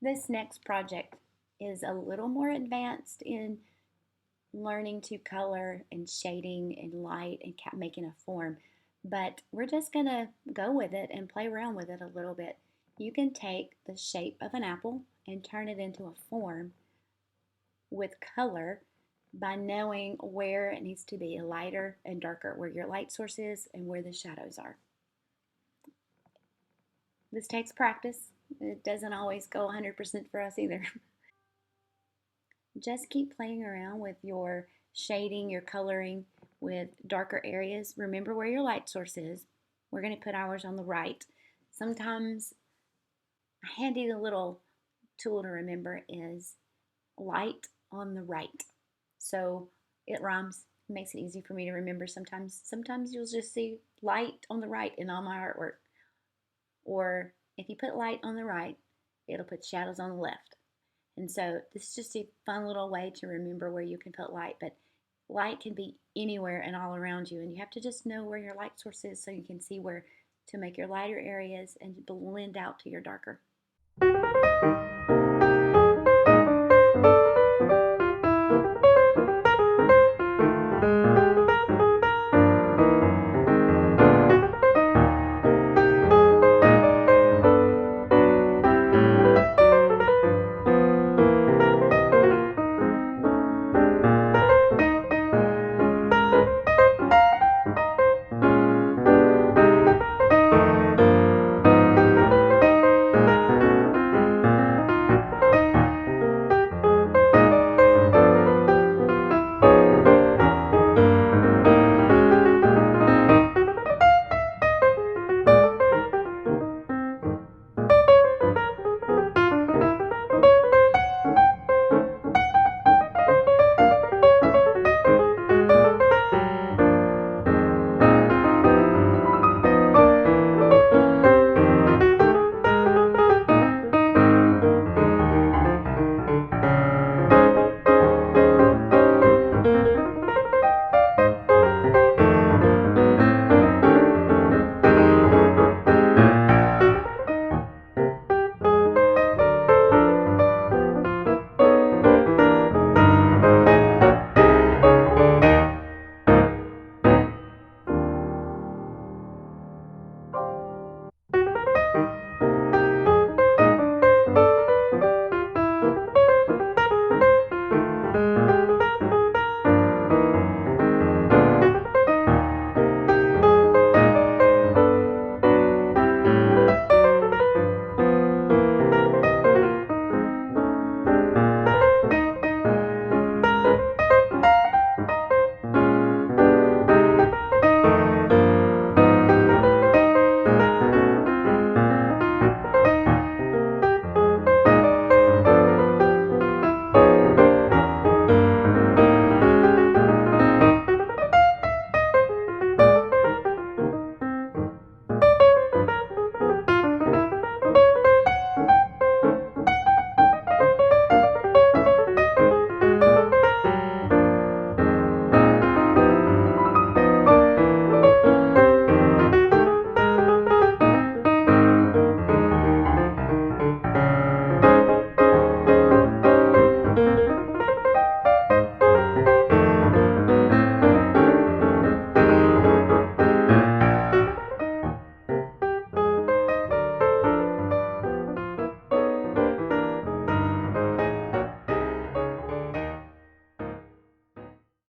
This next project is a little more advanced in learning to color and shading and light and making a form, but we're just going to go with it and play around with it a little bit. You can take the shape of an apple and turn it into a form with color by knowing where it needs to be lighter and darker, where your light source is and where the shadows are. This takes practice. It doesn't always go 100% for us either. Just keep playing around with your shading, your coloring with darker areas. Remember where your light source is. We're going to put ours on the right. Sometimes a handy little tool to remember is light on the right. So it rhymes, makes it easy for me to remember sometimes. Sometimes you'll just see light on the right in all my artwork. Or if you put light on the right, it'll put shadows on the left. And so this is just a fun little way to remember where you can put light, but light can be anywhere and all around you, and you have to just know where your light source is so you can see where to make your lighter areas and blend out to your darker.